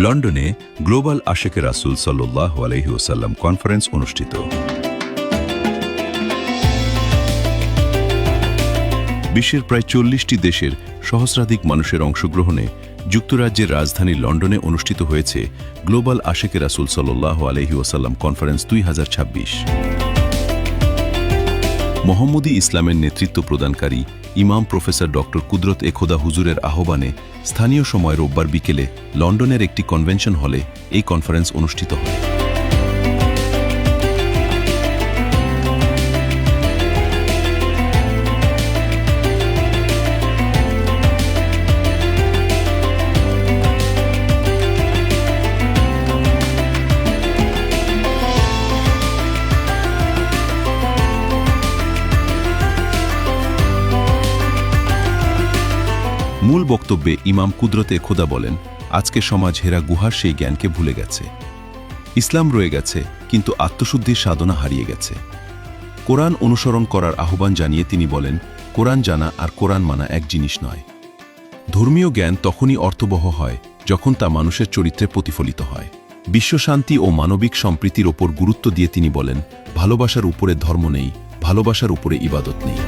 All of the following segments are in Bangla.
লন্ডনে গ্লোবাল আশেকে রাসূল সাল্লাল্লাহু আলাইহি ওয়াসাল্লাম কনফারেন্স অনুষ্ঠিত। বিশ্বের প্রায় ৪০টি দেশের সহস্রাধিক মানুষের অংশগ্রহণে যুক্তরাজ্যের রাজধানী লন্ডনে অনুষ্ঠিত হয়েছে গ্লোবাল আশেকে রাসূল সাল্লাল্লাহু আলাইহি ওয়াসাল্লাম কনফারেন্স ২০২৬। মোহাম্মদী ইসলামের নেতৃত্ব প্রদানকারী ইমাম প্রফেসর ডক্টর কুদরত এ খোদা হুজুরের আহ্বানে স্থানীয় সময় রোববার বিকেলে লন্ডনের একটি কনভেনশন হলে এই কনফারেন্স অনুষ্ঠিত হয়। মূল বক্তব্যে ইমাম কুদরতে খোদা বলেন, আজকে সমাজ হেরা গুহার সেই জ্ঞানকে ভুলে গেছে। ইসলাম রয়ে গেছে, কিন্তু আত্মশুদ্ধির সাধনা হারিয়ে গেছে। কোরআন অনুসরণ করার আহ্বান জানিয়ে তিনি বলেন, কোরআন জানা আর কোরআন মানা এক জিনিস নয়। ধর্মীয় জ্ঞান তখনই অর্থবহ হয় যখন তা মানুষের চরিত্রে প্রতিফলিত হয়। বিশ্বশান্তি ও মানবিক সম্প্রীতির ওপর গুরুত্ব দিয়ে তিনি বলেন, ভালোবাসার উপরে ধর্ম নেই, ভালোবাসার উপরে ইবাদত নেই।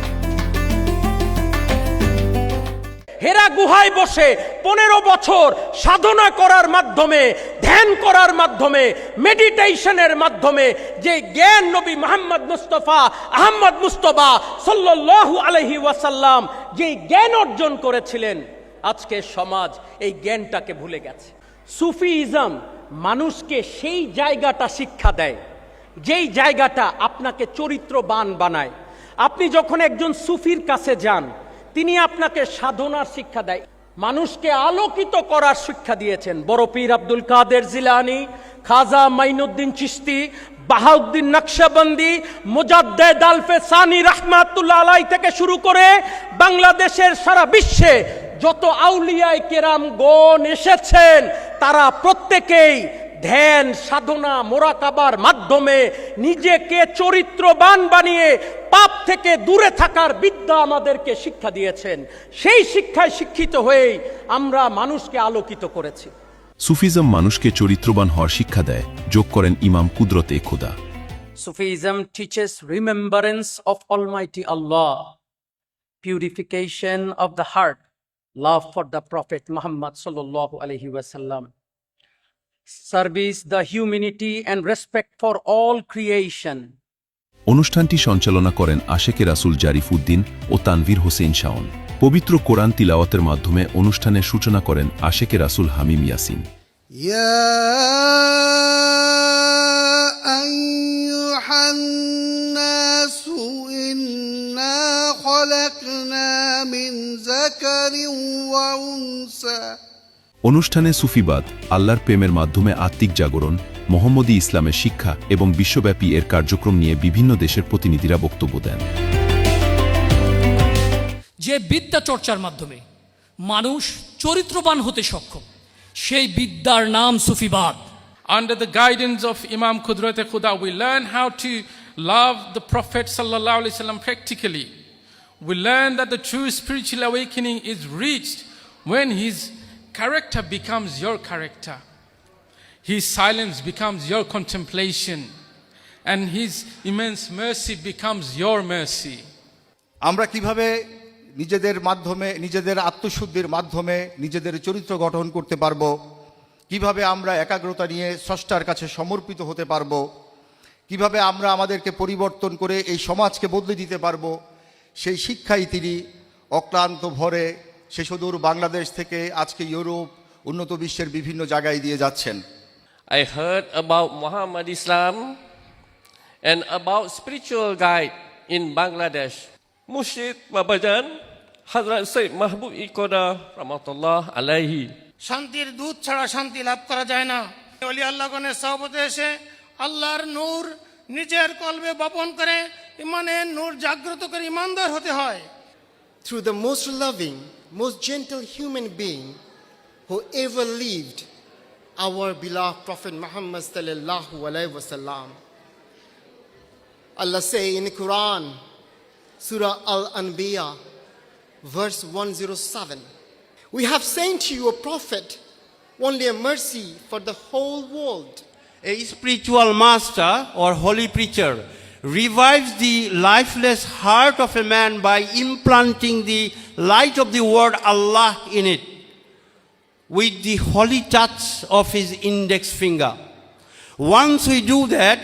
হেরা গুহায় বসে ১৫ বছর সাধনা করার মাধ্যমে, ধ্যান করার মাধ্যমে, মেডিটেশনের মাধ্যমে যে জ্ঞান নবী মুহাম্মদ মুস্তাফা আহমদ মুস্তফা সাল্লাল্লাহু আলাইহি ওয়াসাল্লাম যে জ্ঞান অর্জন করেছিলেন, আজকে সমাজ এই জ্ঞানটাকে ভুলে গেছে। সুফিইজম মানুষকে সেই জায়গাটা শিক্ষা দেয়, যেই জায়গাটা আপনাকে চরিত্রবান বানায়। আপনি যখন একজন সুফির কাছে যান, তিনি আপনাকে সাধনার শিক্ষা দেয়, মানুষকে আলোকিত করার শিক্ষা দিয়েছেন। বড় পীর আব্দুল কাদের জিলানী, খাজা মাইনুদ্দিন চিশতি, বাহাউদ্দিন নকশবন্দি, মুজাদ্দেদ আলফে সানি রাহমাতুল্লাহ আলাইহি থেকে শুরু করে বাংলাদেশের সারা বিশ্বে যত আউলিয়ায়ে কেরাম গণ এসেছেন, তারা প্রত্যেকেই ধ্যান, সাধনা, মোরাকাবার মাধ্যমে নিজেকে চরিত্রবান বানিয়ে পাপ থেকে দূরে থাকার বিদ্যা আমাদেরকে শিক্ষা দিয়েছেন। সেই শিক্ষায় শিক্ষিত হয়েই আমরা মানুষকে আলোকিত করেছি। সুফিজম মানুষকে চরিত্রবান হওয়ার শিক্ষা দেয়, যোগ করেন ইমাম কুদরতে খোদা। Sufism teaches remembrance of Almighty Allah, purification of the heart, love for the Prophet Muhammad sallallahu alaihi wasallam, service the humanity and respect for all creation. অনুষ্ঠানটি সঞ্চালনা করেন আশেকে রাসূল জারিফ উদ্দিন ও তানভীর হোসেন শাওন। পবিত্র কোরআন তিলাওয়াতের মাধ্যমে অনুষ্ঠানের সূচনা করেন আশেকে রাসূল হামিম ইয়াসিন। ইয়া আইয়ুহান নাসু ইন্না খলাকনা মিন যাকারিন ওয়া উনসা। অনুষ্ঠানে সুফিবাদ, আল্লাহর প্রেমের মাধ্যমে আত্মিক জাগরণ, মোহাম্মদী ইসলামের শিক্ষা এবং বিশ্বব্যাপী এর কার্যক্রম নিয়ে বিভিন্ন দেশের প্রতিনিধিরা বক্তব্য দেন। যে বিদ্যা চর্চার মাধ্যমে মানুষ চরিত্রবান হতে সক্ষম, সেই বিদ্যার নাম সুফিবাদ। Under the guidance of Imam Kudrat-e Khuda, we learn how to love the Prophet sallallahu alaihi wasallam practically. We learn that the true spiritual awakening is reached when his character becomes your character. His silence becomes your contemplation, and his immense mercy becomes your mercy. আমরা কিভাবে নিজেদের মাধ্যমে, নিজেদের আত্মশুদ্ধির মাধ্যমে নিজেদের চরিত্র গঠন করতে পারবো, কিভাবে আমরা একাগ্রতা নিয়ে স্রষ্টার কাছে সমর্পিত হতে পারবো, কিভাবে আমরা আমাদেরকে পরিবর্তন করে এই সমাজকে বদলে দিতে পারবো, সেই শিক্ষাই তিনি অক্লান্ত ভরে সে সুদূর বাংলাদেশ থেকে আজকে ইউরোপ, উন্নত বিশ্বের বিভিন্ন জায়গায় দিয়ে যাচ্ছেন। I heard about Muhammad Islam and about spiritual guide in Bangladesh. Murshid Babajan Hazrat Sayyid Mahbub Ikoda rahmatullah alayhi. শান্তির দুধ ছাড়া শান্তি লাভ করা যায় না। ওলি আল্লাহগণের সহবতে এসে আল্লাহর নূর নিজের কলবে বপন করে ইমানের নূর জাগ্রত করে ইমানদার হতে হয়। Through the most loving, most gentle human being who ever lived, our beloved Prophet Muhammad sallallahu alaihi wasallam. Allah say in the Quran, Surah Al-Anbiya, verse 107, We have sent you a prophet only a mercy for the whole world. A spiritual master or holy preacher revives the lifeless heart of a man by implanting the light of the word Allah in it with the holy touch of his index finger. Once we do that,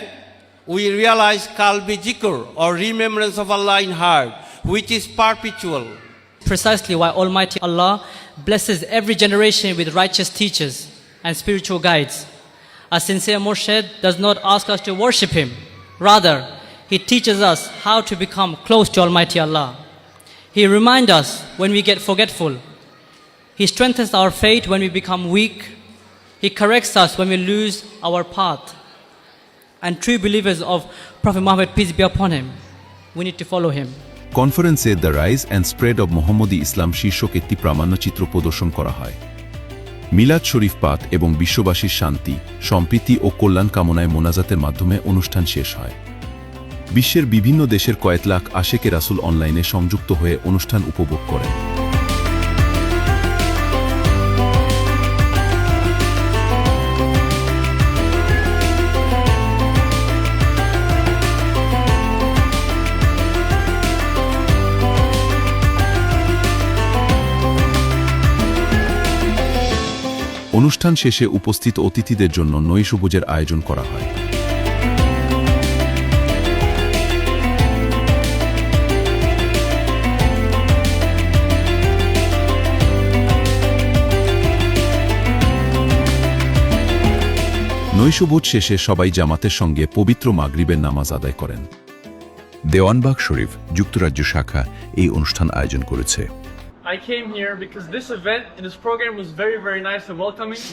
we realize Qalbi Zikr or remembrance of Allah in heart, which is perpetual. Precisely why Almighty Allah blesses every generation with righteous teachers and spiritual guides. A sincere Murshid does not ask us to worship him. Rather, he teaches us how to become close to Almighty Allah. He reminds us when we get forgetful. He strengthens our faith when we become weak. He corrects us when we lose our path. And true believers of Prophet Muhammad, peace be upon him, we need to follow him. কনফারেন্সে the rise and spread of মোহাম্মদী ইসলাম শীর্ষক একটি প্রামাণ্যচিত্র প্রদর্শন করা হয়। মিলাদ শরীফ পাঠ এবং বিশ্ববাসীর শান্তি, সম্প্রীতি ও কল্যাণ কামনায় মোনাজাতের মাধ্যমে অনুষ্ঠান শেষ হয়। বিশ্বের বিভিন্ন দেশের কয়েক লাখ আশেকে রাসূল অনলাইনে সংযুক্ত হয়ে অনুষ্ঠান উপভোগ করেন। অনুষ্ঠান শেষে উপস্থিত অতিথিদের জন্য নৈশভোজের আয়োজন করা হয়। নৈশভোজ শেষে সবাই জামাতের সঙ্গে পবিত্র মাগরিবের নামাজ আদায় করেন। দেওয়ানবাগ শরীফ যুক্তরাজ্য শাখা এই অনুষ্ঠান আয়োজন করেছে। I came here because this event and this program was very, very nice and welcoming.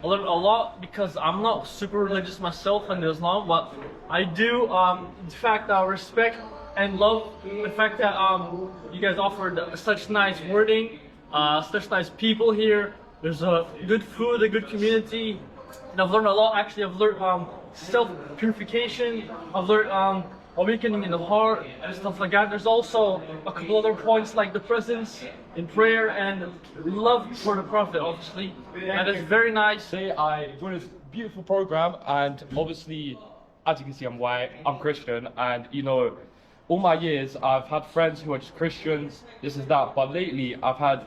I learned a lot because I'm not super religious myself in Islam, but I do, in fact, respect and love the fact that you guys offered such nice wording, such nice people here. There's good food, a good community, and I've learned a lot. Actually, I've learned self-purification. I've learned awakening in the heart and stuff like that. There's also a couple other points like the presence in prayer and love for the Prophet, obviously. And it's very nice. I joined this beautiful program, and obviously, as you can see, I'm white, I'm Christian, and you know, all my years I've had friends who are just Christians, this is that, but lately I've had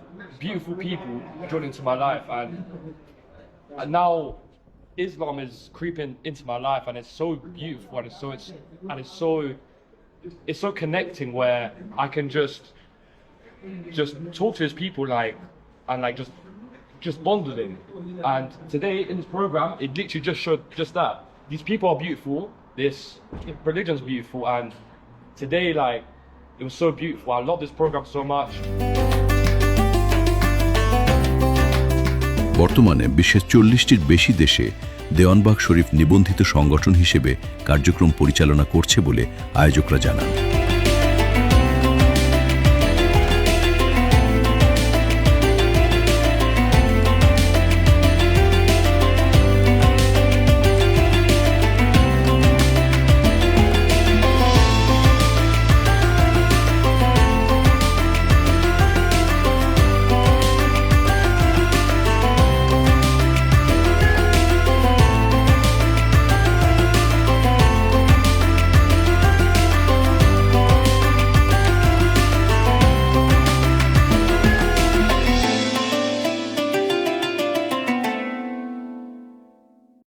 beautiful people join into my life, and now Islam is creeping into my life, and it's so beautiful, and it's so connecting, where I can just talk to his people just bond with him. And today in this program, it literally just showed just that. These people are beautiful, this religion is beautiful, and today it was so beautiful. I love this program so much. বর্তমানে বিশ্বের 40টির বেশি দেশে দেওয়ানবাগ শরীফ নিবন্ধিত সংগঠন হিসেবে কার্যক্রম পরিচালনা করছে বলে আয়োজকরা জানান।